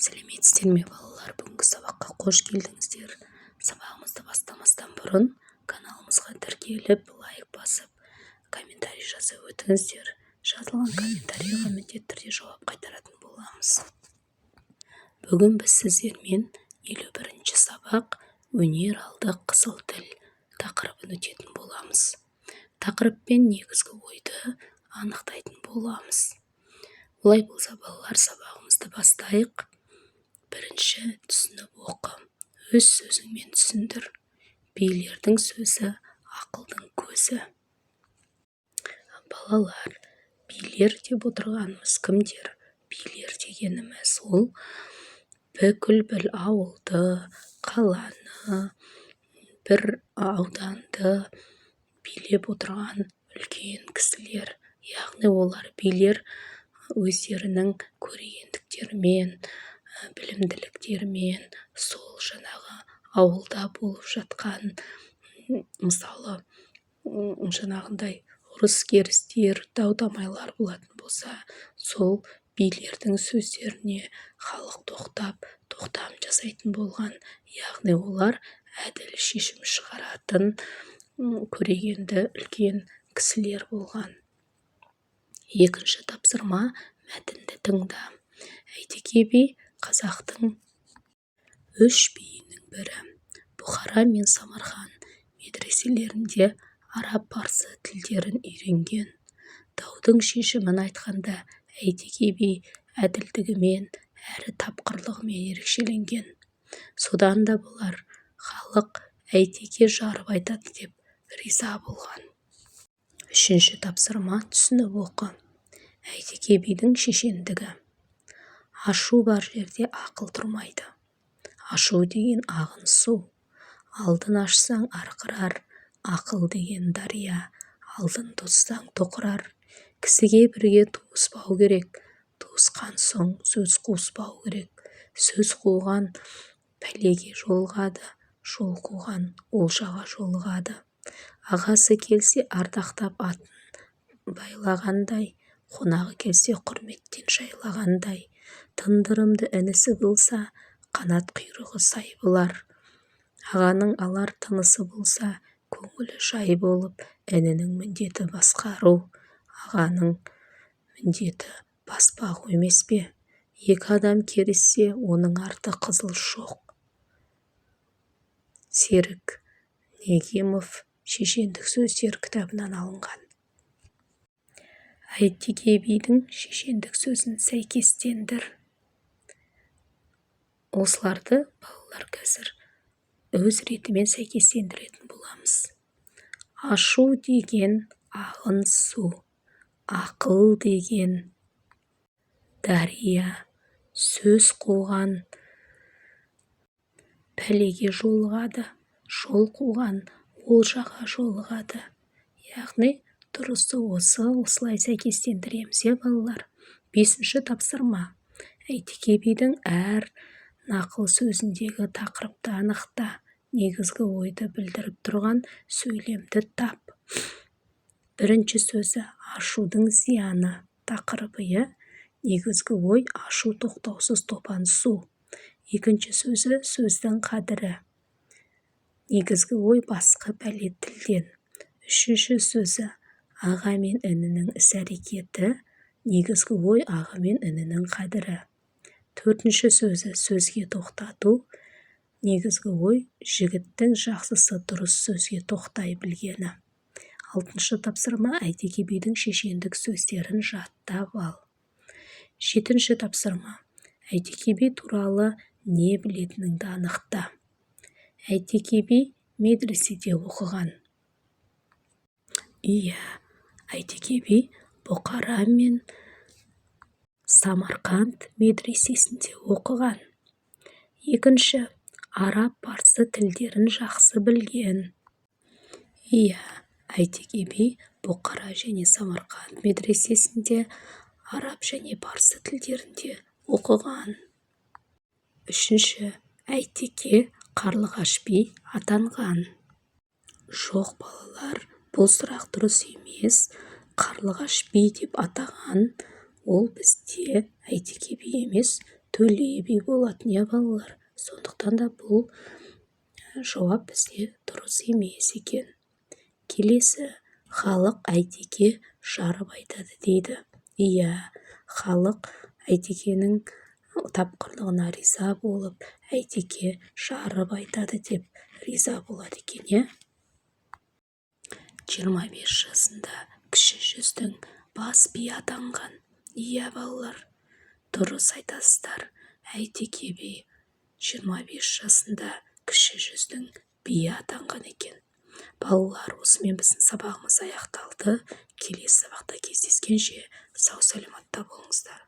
Сәлеметсіздер ме балалар? Бүгінгі сабаққа қош келдіңіздер. Сабағымызды бастамастан бұрын каналымызға тіркеліп, лайк басып, комментарий жазып өтіңіздер. Жазылған комментарийға міндетті түрде жауап қайтаратын боламыз. Бүгін біз сіздермен 51-ші сабақ өнер алды қызыл тіл тақырыбын өтетін боламыз. Тақырыппен негізгі ойды анықтайтын боламыз. Олай болса, балалар, сабағымызды бастайық. Бірінші түсініп оқы. Өз сөзіңмен түсіндір. Билердің сөзі ақылдың көзі. Балалар, билер деп отырғанымыз кімдер? Билер дегеніміз ол бүкіл бір ауылды, қаланы, бір ауданды билеп отырған үлкен кісілер. Яғни олар билер өздерінің көрегендіктерімен, білімділіктерімен сол жаңағы ауылда болып жатқан, мысалы, жаңағындай ұрыс-керістер, дау-дамайлар болатын болса, сол билердің сөздеріне халық тоқтам жасайтын болған. Яғни олар әділ шешім шығаратын көрегенді үлкен кісілер болған. Екінші тапсырма, мәтінді тыңда. Әйтеке би қазақтың 3 биінің бірі. Бұхара мен Самарқан медреселерінде араб-парсы тілдерін үйренген. Даудың шешімін айтқанда Әйтеке би әділдігімен әрі тапқырлығымен ерекшеленген. Содан да болар халық Әйтеке жарып айтады деп риза болған. Үшінші тапсырма, түсініп оқы. Әйтеке бидің шешендігі. Ашу бар жерде ақыл тұрмайды. Ашу деген ағын су. Алдын ашсаң арқырар, ақыл деген дария. Алдын тоспаң тоқырар. Кісіге бірге туыспау керек. Туысқан соң сөз қуыспау керек. Сөз қуған пәлеге жолығады. Жол қуған олжаға жолығады. Ағасы келсе ардақтап атын байлағандай, қонағы келсе құрметтен жайлағандай, тындырымды інісі болса, қанат құйрығы сай болар. Ағаның алар тынысы болса, көңілі жай болып, інінің міндеті басқару, ағаның міндеті баспағу емес пе? Екі адам керіссе, оның арты қызыл шоқ. Серік Негемов шешендік сөздер кітабынан алынған. Әйтеке бидің шешендік сөзін сәйкестендір. Осыларды балалар қазір өз ретімен сәйкестендіретін боламыз. Ашу деген ағын су, ақыл деген дария, сөз қуған пәлеге жолығады, жол қуған олжаға жолығады. Яғни дұрысы осылай сәйкестендіреміз, балалар. Бесінші тапсырма. Әйтеке бидің әр нақыл сөзіндегі тақырыпты анықта. Негізгі ойды білдіріп тұрған сөйлемді тап. Бірінші сөзі ашудың зияны тақырыбы. Негізгі ой ашу тоқтаусыз топан су. Екінші сөзі сөздің қадірі. Негізгі ой басқа пәле тілден. Үшінші сөзі аға мен інінің іс-әрекеті. Негізгі ой аға мен інінің қадірі. Төртінші сөзі сөзге тоқтату. Негізгі ой жігіттің жақсысы дұрыс сөзге тоқтай білгені. Алтыншы тапсырма, Әйтеке бидің шешендік сөздерін жаттап ал. Жетінші тапсырма, Әйтеке би туралы не білетініңді анықта. Әйтеке би медреседе оқыған. Әйтеке би Бұқара мен Самарқанд медресесінде оқыған. Екінші, араб-парсы тілдерін жақсы білген. Әйтеке би Бұқара және Самарқанд медресесінде араб және парсы тілдерінде оқыған. Үшінші, Әйтеке Қарлығаш би атанған. Жоқ, балалар, бұл сұрақ дұрыс емес. Қарлығаш би деп атаған ол бізде Әйтеке би емес, төле би болатын, иә балалар. Сондықтан да бұл жауап бізде дұрыс емес екен. Келесі, халық Әйтеке жарып айтады дейді. Иә, халық Әйтекенің тапқырлығына риза болып, Әйтеке жарып айтады деп риза болады екен, иә. 25 жасында кіші жүздің бас би атанған. Иә балалар, дұрыс айтасыздар. Әйтеке би 25 жасында кіші жүздің биі атанған екен. Балалар, осымен біздің сабағымыз аяқталды. Келесі сабақта кездескенше сау саламатта болыңыздар.